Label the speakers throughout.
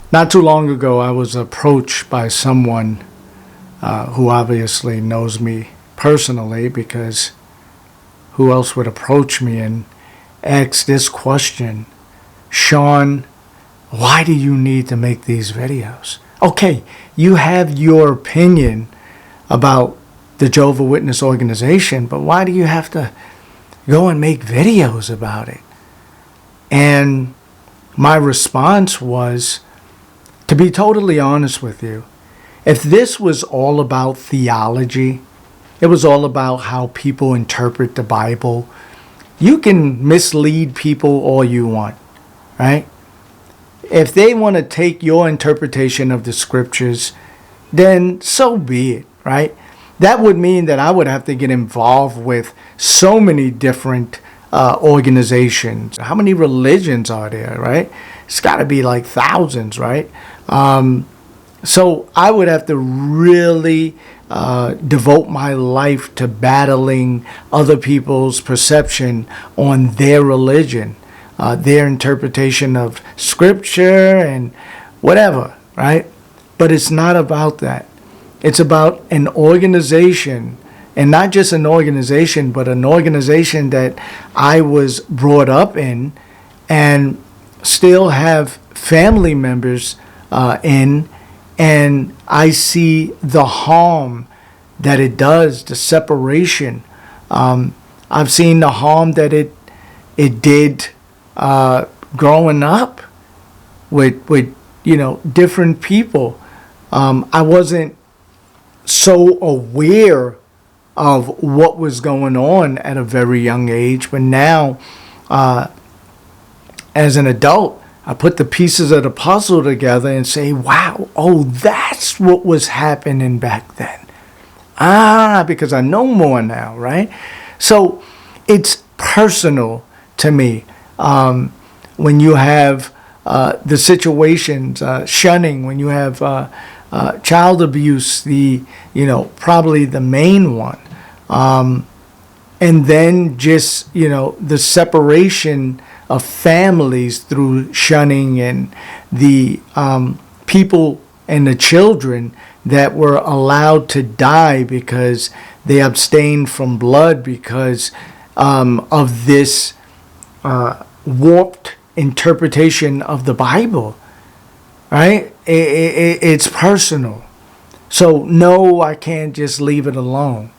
Speaker 1: Not too long ago, I was approached by someone who obviously knows me personally, because who else would approach me and ask this question? Sean, why do you need to make these videos? Okay, you have your opinion about the Jehovah's Witness organization, but why do you have to go and make videos about it? And my response was, to be totally honest with you, if this was all about theology, it was all about how people interpret the Bible, you can mislead people all you want, right? If they want to take your interpretation of the scriptures, then so be it, right? That would mean that I would have to get involved with so many different organizations. How many religions are there, right? It's got to be like thousands, right? So I would have to really devote my life to battling other people's perception on their religion, their interpretation of scripture and whatever, right? But it's not about that. It's about an organization, and not just an organization, but an organization that I was brought up in and still have family members in, and I see the harm that it does, the separation. I've seen the harm that it did growing up with different people. I wasn't so aware of what was going on at a very young age, but now as an adult, I put the pieces of the puzzle together and say, wow, oh, that's what was happening back then. Because I know more now, right? So it's personal to me. When you have the situations, shunning, when you have child abuse, probably the main one. And then just, the separation of families through shunning, and the people and the children that were allowed to die because they abstained from blood because of this warped interpretation of the Bible, right? It's personal. So no, I can't just leave it alone.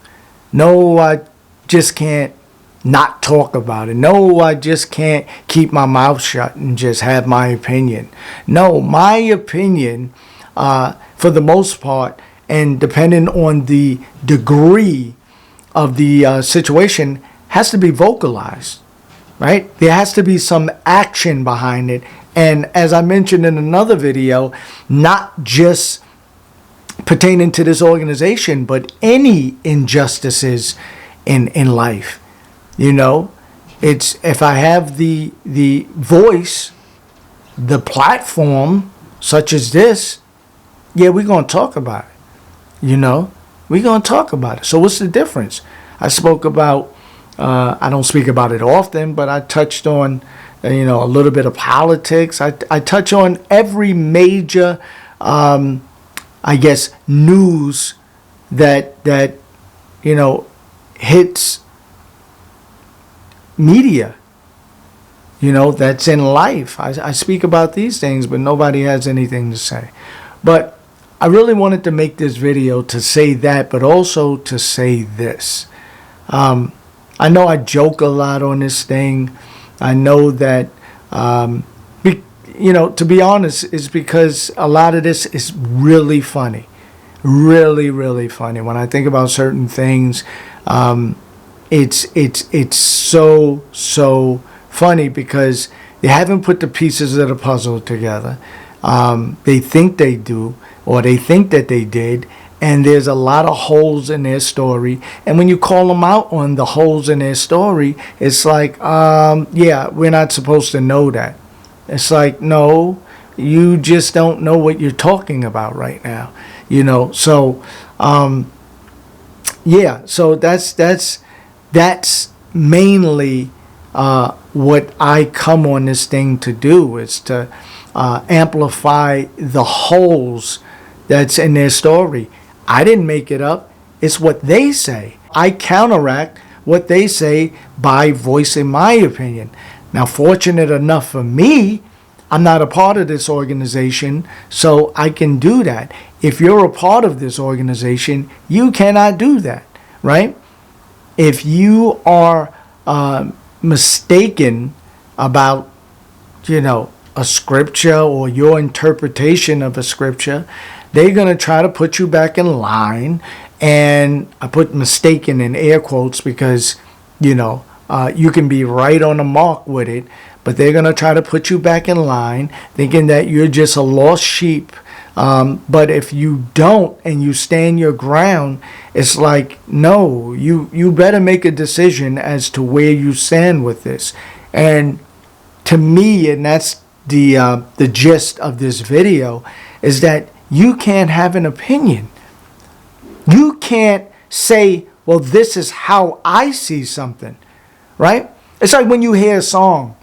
Speaker 1: No, I just can't not talk about it. No, I just can't keep my mouth shut and just have my opinion. No, my opinion, for the most part, and depending on the degree of the situation, has to be vocalized, right? There has to be some action behind it. And as I mentioned in another video, not just pertaining to this organization, but any injustices in life. It's, if I have the voice, the platform, such as this, yeah, we're going to talk about it. We're going to talk about it. So what's the difference? I spoke about, I don't speak about it often, but I touched on, a little bit of politics. I touch on every major, news that hits media, that's in life. I speak about these things, but nobody has anything to say. But I really wanted to make this video to say that, but also to say this. I know I joke a lot on this thing. I know that, to be honest, it's because a lot of this is really funny. Really, really funny. When I think about certain things, it's so funny because they haven't put the pieces of the puzzle together. They think they do, or they think that they did, and there's a lot of holes in their story. And when you call them out on the holes in their story, it's like, yeah, we're not supposed to know that. It's like, no, you just don't know what you're talking about right now. So yeah, so that's mainly what I come on this thing to do, is to amplify the holes that's in their story. I didn't make it up. It's what they say. I counteract what they say by voicing my opinion. Now, fortunate enough for me, I'm not a part of this organization, so I can do that. If you're a part of this organization, you cannot do that, right? If you are mistaken about, a scripture or your interpretation of a scripture, they're going to try to put you back in line. And I put mistaken in air quotes because, you can be right on the mark with it, but they're going to try to put you back in line thinking that you're just a lost sheep. But if you don't and you stand your ground, it's like, no, you better make a decision as to where you stand with this. And to me, and that's the gist of this video, is that you can't have an opinion. You can't say, well, this is how I see something, right? It's like when you hear a song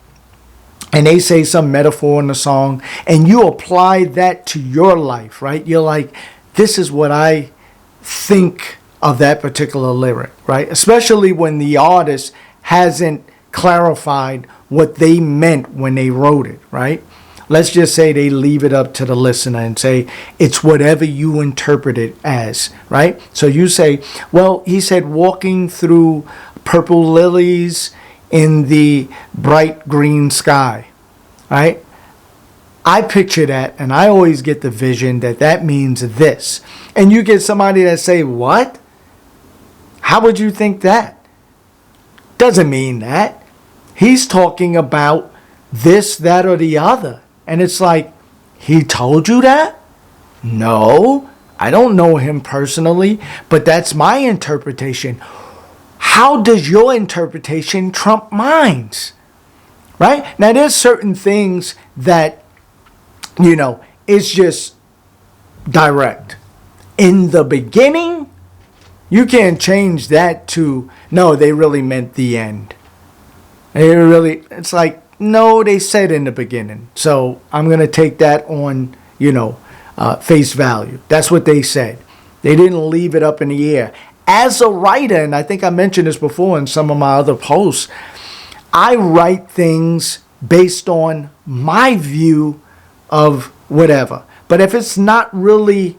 Speaker 1: and they say some metaphor in the song and you apply that to your life, right? You're like, this is what I think of that particular lyric, right? Especially when the artist hasn't clarified what they meant when they wrote it, right? Let's just say they leave it up to the listener and say, it's whatever you interpret it as, right? So you say, well, he said walking through purple lilies in the bright green sky, right? I picture that, and I always get the vision that means this. And you get somebody that say, what? How would you think that? Doesn't mean that. He's talking about this, that, or the other. And it's like, he told you that? No, I don't know him personally, but that's my interpretation. How does your interpretation trump mine's? Right? Now, there's certain things that, it's just direct. In the beginning, you can't change that to, no, they really meant the end. It's like, no, they said in the beginning. So I'm going to take that on, face value. That's what they said. They didn't leave it up in the air. As a writer, and I think I mentioned this before in some of my other posts, I write things based on my view of whatever. But if it's not really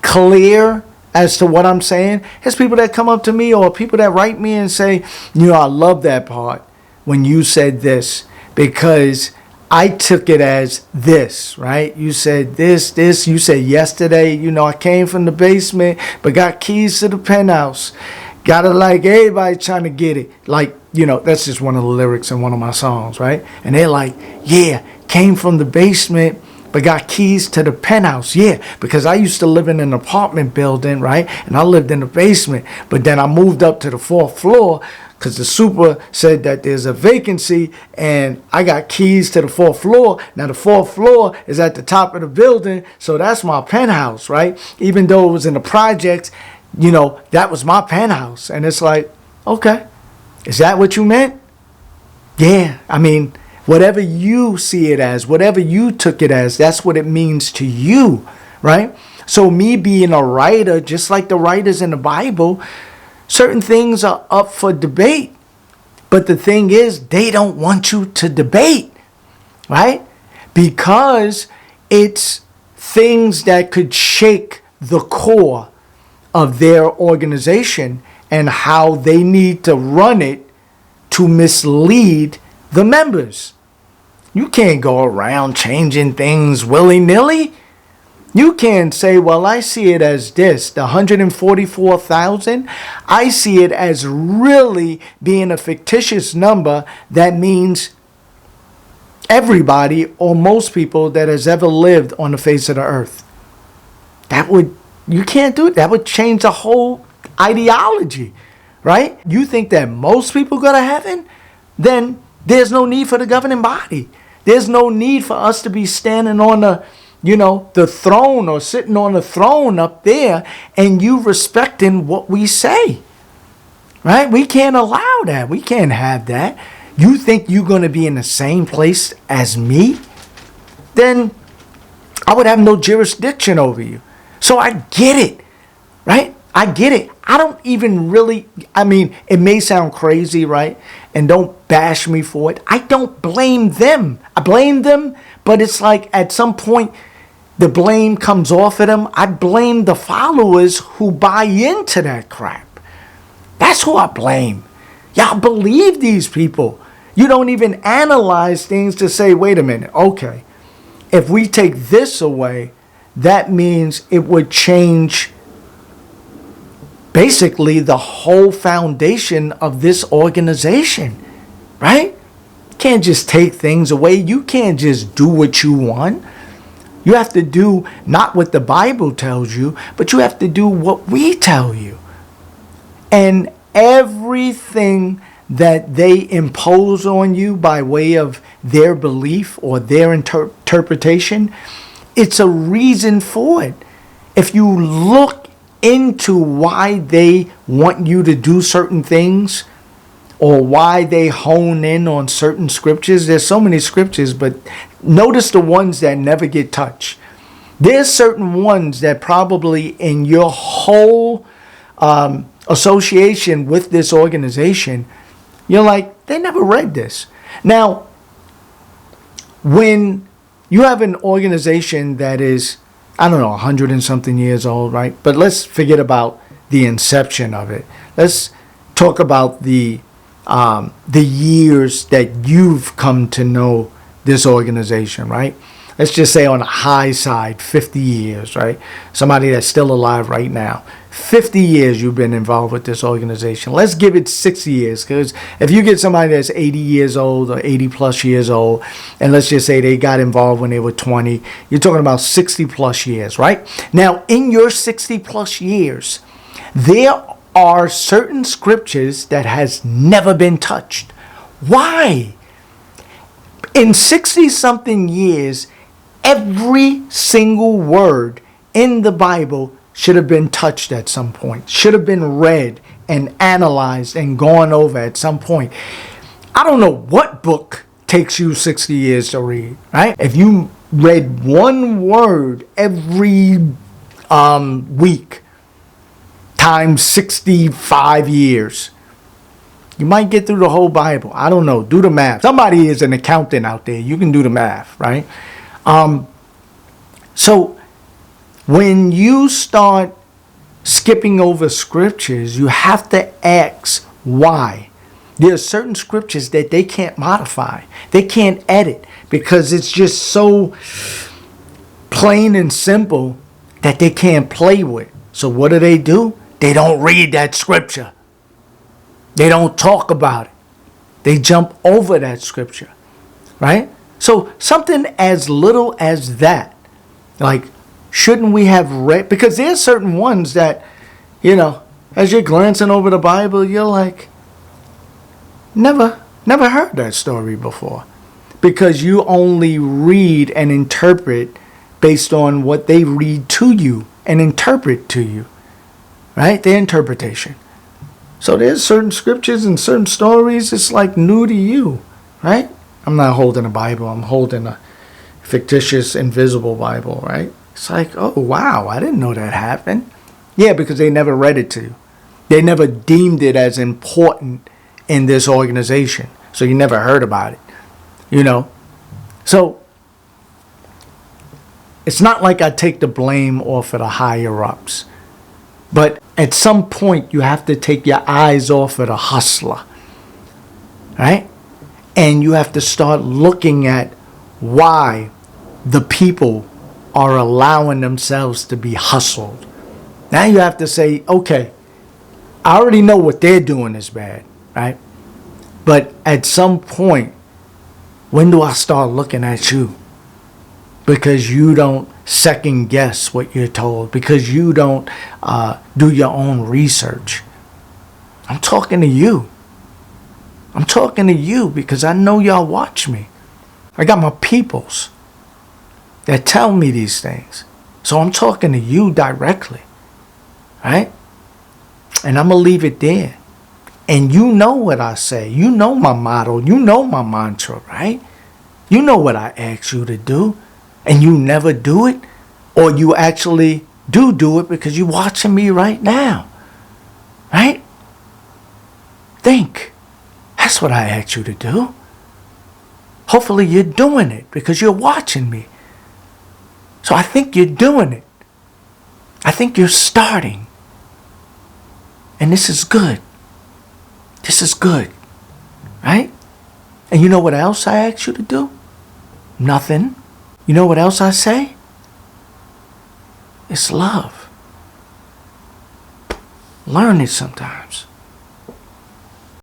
Speaker 1: clear as to what I'm saying, there's people that come up to me or people that write me and say, I love that part when you said this, because I took it as this, right? You said this, you said yesterday, I came from the basement, but got keys to the penthouse. Got it like everybody trying to get it. Like, that's just one of the lyrics in one of my songs, right? And they're like, yeah, came from the basement, but got keys to the penthouse. Yeah, because I used to live in an apartment building, right? And I lived in the basement, but then I moved up to the 4th floor because the super said that there's a vacancy and I got keys to the 4th floor. Now the 4th floor is at the top of the building, so that's my penthouse, right? Even though it was in the projects, that was my penthouse. And it's like, okay, is that what you meant? Yeah, I mean, whatever you see it as, whatever you took it as, that's what it means to you, right? So me being a writer, just like the writers in the Bible, certain things are up for debate. But the thing is, they don't want you to debate, right? Because it's things that could shake the core of their organization and how they need to run it to mislead the members. You can't go around changing things willy-nilly. You can't say, well, I see it as this, the 144,000. I see it as really being a fictitious number that means everybody or most people that has ever lived on the face of the earth. You can't do it. That would change the whole ideology, right? You think that most people go to heaven? Then there's no need for the governing body. There's no need for us to be standing on the throne or sitting on the throne up there and you respecting what we say, right? We can't allow that. We can't have that. You think you're going to be in the same place as me? then I would have no jurisdiction over you. So I get it, right? I get it. I don't even really, I mean, it may sound crazy, right? And don't bash me for it. I don't blame them. I blame them, but it's like at some point, the blame comes off of them. I blame the followers who buy into that crap. That's who I blame. Y'all believe these people. You don't even analyze things to say, wait a minute, okay. If we take this away, that means it would change basically the whole foundation of this organization, right? You can't just take things away. You can't just do what you want. You have to do not what the Bible tells you, but you have to do what we tell you. And everything that they impose on you by way of their belief or their interpretation, it's a reason for it. If you look into why they want you to do certain things or why they hone in on certain scriptures, there's so many scriptures, but notice the ones that never get touched. There's certain ones that probably in your whole association with this organization, you're like, they never read this. Now, when you have an organization that is, I don't know, 100 and something years old, right? But let's forget about the inception of it. Let's talk about the years that you've come to know this organization, right? Let's just say on the high side, 50 years, right? Somebody that's still alive right now. 50 years you've been involved with this organization. Let's give it 60 years, because if you get somebody that's 80 years old or 80 plus years old, and let's just say they got involved when they were 20, you're talking about 60 plus years, right? Now, in your 60 plus years, there are certain scriptures that has never been touched. Why? In 60 something years, every single word in the Bible should have been touched at some point, should have been read and analyzed and gone over at some point. I don't know what book takes you 60 years to read, right? If you read one word every week times 65 years, you might get through the whole Bible. I don't know. Do the math. Somebody is an accountant out there. You can do the math, right? So when you start skipping over scriptures, you have to ask why. There are certain scriptures that they can't modify. They can't edit because it's just so plain and simple that they can't play with. So what do? They don't read that scripture. They don't talk about it. They jump over that scripture, right? So something as little as that, like, shouldn't we have read? Because there's certain ones that, you know, as you're glancing over the Bible, you're like, never heard that story before. Because you only read and interpret based on what they read to you and interpret to you, right? Their interpretation. So there's certain scriptures and certain stories, it's like new to you, right? I'm not holding a Bible. I'm holding a fictitious, invisible Bible, right? It's like, oh, wow, I didn't know that happened. Yeah, because they never read it to you. They never deemed it as important in this organization. So you never heard about it, you know? So it's not like I take the blame off of the higher ups. But at some point, you have to take your eyes off of the hustler, right? And you have to start looking at why the people are allowing themselves to be hustled. Now you have to say, okay, I already know what they're doing is bad, right? But at some point, when do I start looking at you? Because you don't second guess what you're told. Because you don't do your own research. I'm talking to you. I'm talking to you because I know y'all watch me. I got my peoples that tell me these things. So I'm talking to you directly. Right? And I'm going to leave it there. And you know what I say. You know my motto. You know my mantra, right? You know what I ask you to do. and you never do it, or you actually do it because you're watching me right now, right? Think. That's what I asked you to do. Hopefully you're doing it because you're watching me. So I think you're doing it. I think you're starting. And this is good. This is good. Right? And you know what else I asked you to do? Nothing. You know what else I say? It's love. Learn it sometimes.